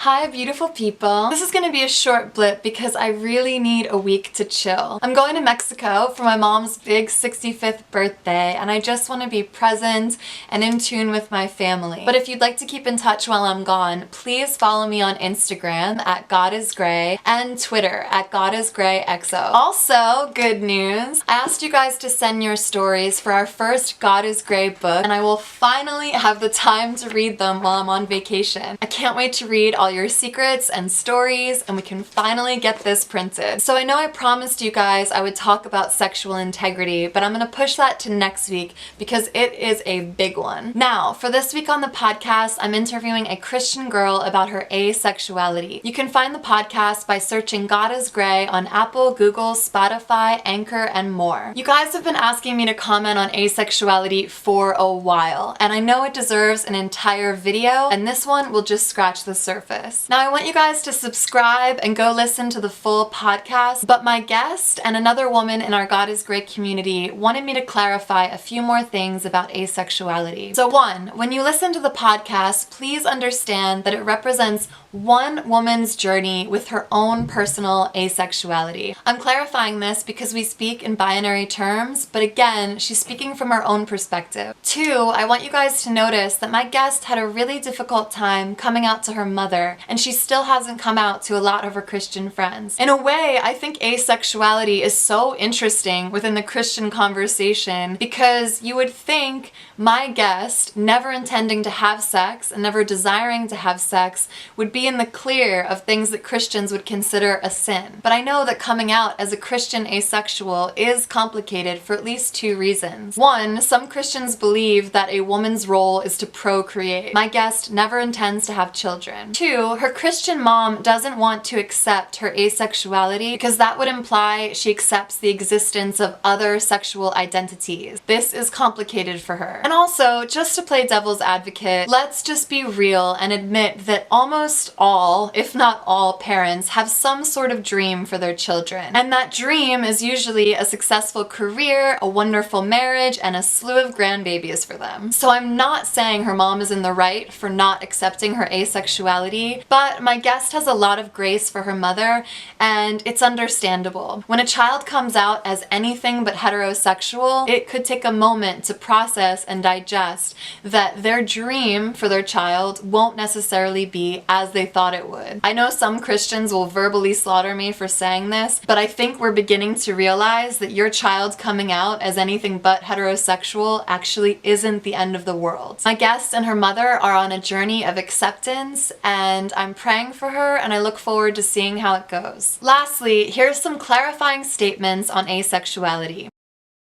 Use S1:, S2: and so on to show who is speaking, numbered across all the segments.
S1: Hi beautiful people. This is gonna be a short blip because I really need a week to chill. I'm going to Mexico for my mom's big 65th birthday and I just want to be present and in tune with my family. But if you'd like to keep in touch while I'm gone, please follow me on Instagram at GodIsGray and Twitter at GodIsGrayXO. Also, good news, I asked you guys to send your stories for our first God is Gray book and I will finally have the time to read them while I'm on vacation. I can't wait to read all your secrets and stories and we can finally get this printed. So I know I promised you guys I would talk about sexual integrity, but I'm gonna push that to next week because it is a big one. Now, for this week on the podcast, I'm interviewing a Christian girl about her asexuality. You can find the podcast by searching God is Gray on Apple, Google, Spotify, Anchor, and more. You guys have been asking me to comment on asexuality for a while, and I know it deserves an entire video, and this one will just scratch the surface. Now I want you guys to subscribe and go listen to the full podcast, but my guest and another woman in our God is Gray community wanted me to clarify a few more things about asexuality. So one, when you listen to the podcast, please understand that it represents one woman's journey with her own personal asexuality. I'm clarifying this because we speak in binary terms, but again, she's speaking from her own perspective. Two, I want you guys to notice that my guest had a really difficult time coming out to her mother, and she still hasn't come out to a lot of her Christian friends. In a way, I think asexuality is so interesting within the Christian conversation because you would think my guest, never intending to have sex and never desiring to have sex, would be in the clear of things that Christians would consider a sin. But I know that coming out as a Christian asexual is complicated for at least two reasons. One, some Christians believe that a woman's role is to procreate. My guest never intends to have children. Two, her Christian mom doesn't want to accept her asexuality because that would imply she accepts the existence of other sexual identities. This is complicated for her. And also, just to play devil's advocate, let's just be real and admit that almost all, if not all, parents have some sort of dream for their children. And that dream is usually a successful career, a wonderful marriage, and a slew of grandbabies for them. So I'm not saying her mom is in the right for not accepting her asexuality, but my guest has a lot of grace for her mother, and it's understandable. When a child comes out as anything but heterosexual, it could take a moment to process and digest that their dream for their child won't necessarily be as they thought it would. I know some Christians will verbally slaughter me for saying this, but I think we're beginning to realize that your child coming out as anything but heterosexual actually isn't the end of the world. My guest and her mother are on a journey of acceptance, and I'm praying for her and I look forward to seeing how it goes. Lastly, here's some clarifying statements on asexuality.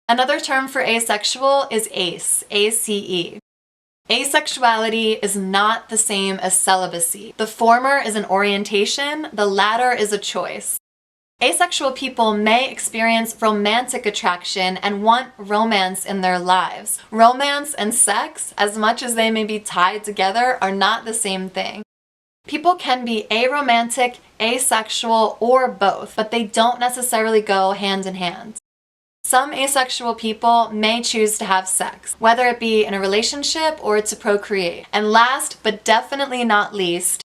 S1: Another term for asexual is ace, A-C-E. Asexuality is not the same as celibacy. The former is an orientation, the latter is a choice. Asexual people may experience romantic attraction and want romance in their lives. Romance and sex, as much as they may be tied together, are not the same thing. People can be aromantic, asexual, or both, but they don't necessarily go hand in hand. Some asexual people may choose to have sex, whether it be in a relationship or to procreate. And last, but definitely not least,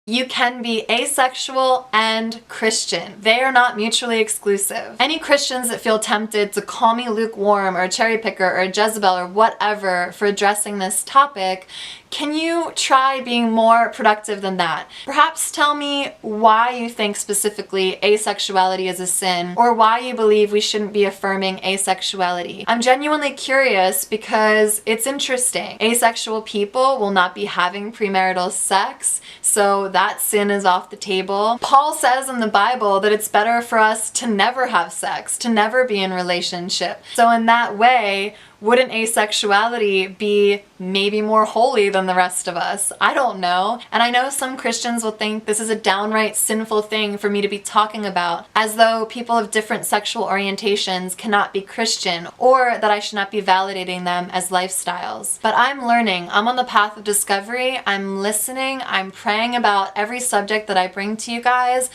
S1: you can be asexual and Christian. They are not mutually exclusive. Any Christians that feel tempted to call me lukewarm or a cherry picker or a Jezebel or whatever for addressing this topic, can you try being more productive than that? Perhaps tell me why you think specifically asexuality is a sin, or why you believe we shouldn't be affirming asexuality. I'm genuinely curious because it's interesting. Asexual people will not be having premarital sex, so that sin is off the table. Paul says in the Bible that it's better for us to never have sex, to never be in relationship. So in that way, wouldn't asexuality be maybe more holy than the rest of us? I don't know. And I know some Christians will think this is a downright sinful thing for me to be talking about, as though people of different sexual orientations cannot be Christian, or that I should not be validating them as lifestyles. But I'm learning. I'm on the path of discovery. I'm listening. I'm praying about every subject that I bring to you guys.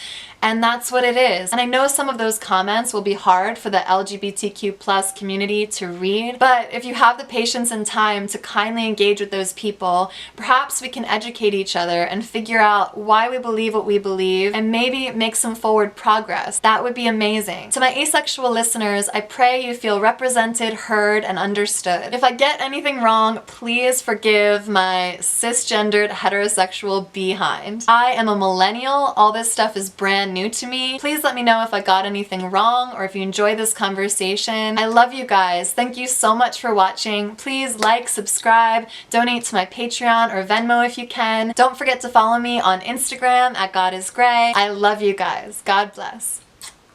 S1: and that's what it is. And I know some of those comments will be hard for the LGBTQ plus community to read, but if you have the patience and time to kindly engage with those people, perhaps we can educate each other and figure out why we believe what we believe and maybe make some forward progress. That would be amazing. To my asexual listeners, I pray you feel represented, heard, and understood. If I get anything wrong, please forgive my cisgendered heterosexual behind. I am a millennial. All this stuff is brand new to me. Please let me know if I got anything wrong or if you enjoyed this conversation. I love you guys. Thank you so much for watching. Please like, subscribe, donate to my Patreon or Venmo if you can. Don't forget to follow me on Instagram at God is Gray. I love you guys. God bless.